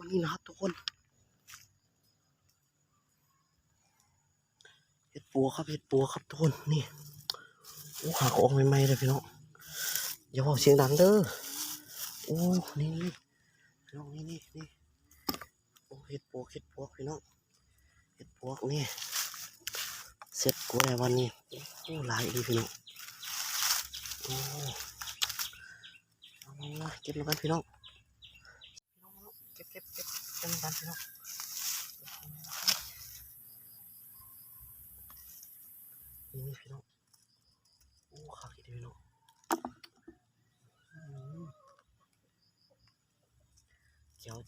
นี่นะครับทุกคนเห็ดปัวครับเห็ดปัวครับทุกคนนี่โอ้หาของใหม่ๆเลยพี่น้องอย่าบอกเสียงดังเด้อโอ้นี่พี่น้องนี่โอ้เห็ดปัวพี่น้องเห็ดปัวนี่เสร็จกูได้วันนี้โอ้หลายดีพี่น้องโอ้เอามาเก็บแล้วกันพี่น้องเก็บกันพี่น้องนี่พี่น้องโอ้ขาดพี่น้อง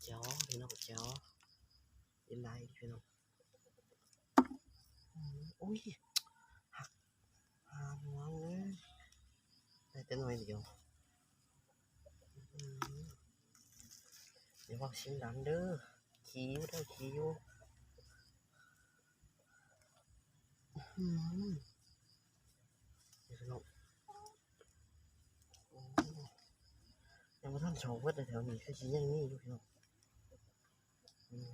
เจ๋วพี่น้องเจ๋วเป็นไรพี่น้องโอ้ยหักหาหัวเลยได้แต่หน่อยเดียวเดี๋ยวบอกเสียงดังเด้อขี้อยู่เด้อขี้อยู่พี่น้องยังไม่ทันโชว์เว้ยแต่แถวนี้คือชิ้นยังนี่อยู่พี่น้องนี่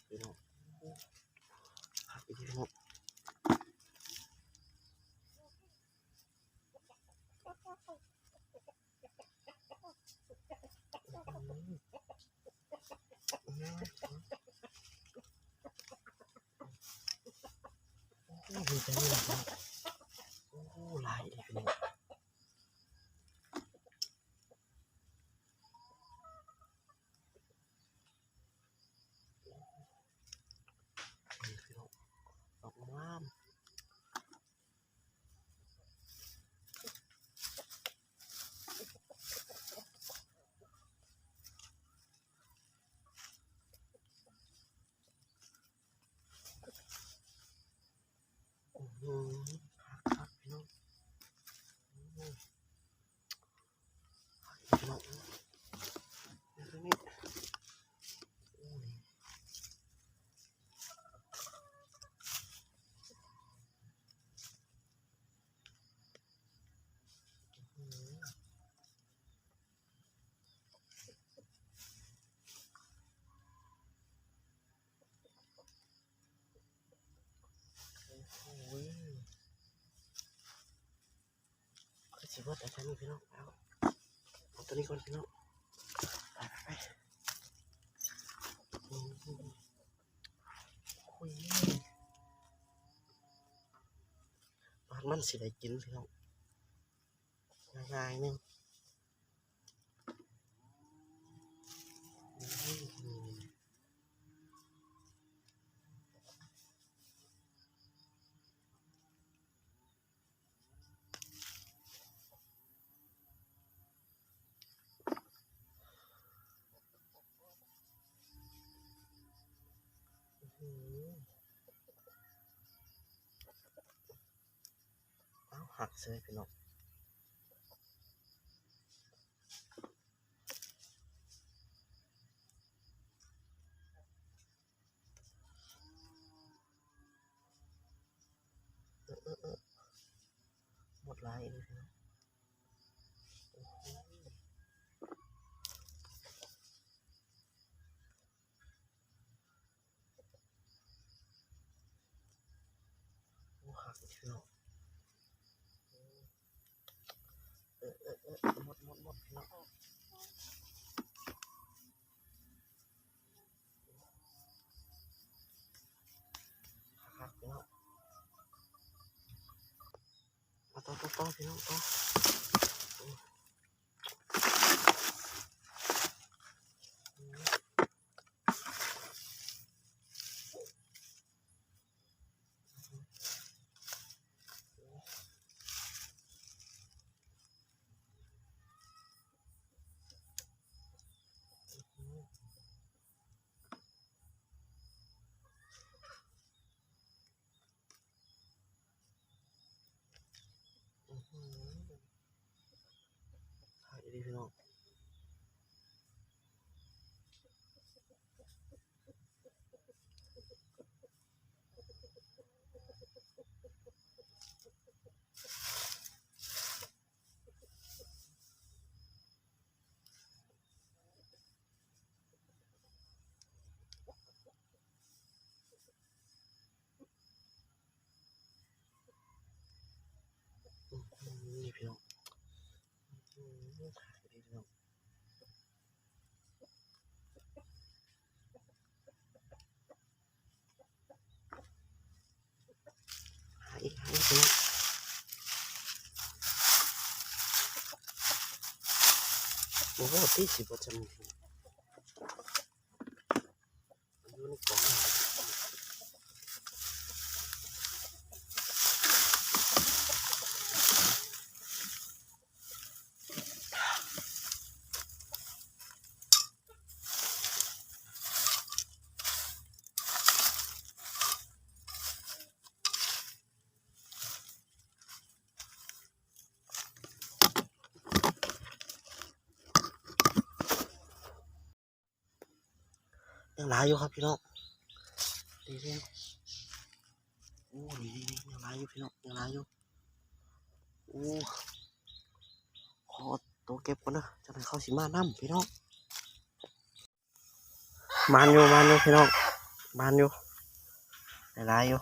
พี่น้องหักอีกพี่น้องโอ้โหจะนี่แหละโอ้โหลายดิพี่น้องนี่พี่น้องดอกงามหักพี่น้องพี่น้องนี่โอ้ยคือสิว่าแต่ฉันนี่พี่น้องแล้วเอาตัวนี้ก่อนพี่น้องไปโอ้ยมันสิได้กินพี่น้องง่ายๆนึงเอาหักเลยพี่น้องหมดลายเลยพี่น้องโอ้หักพี่น้องหมดพี่น้องหักพี่น้องมาต่อพี่น้องต่อถ่ายดีพี่น้อง อ้โหที่สิบประจำอยู่ในกล่องยังหลายอยู่ครับพี่น้องนี่โอ้นี่ยังหลายอยู่พี่น้องยังหลายอยู่โอ้ขอตัวเก็บก่อนนะจะให้เขาสิมานํพี่น้องมานอยู่พี่น้องมานอยู่หลายอยู่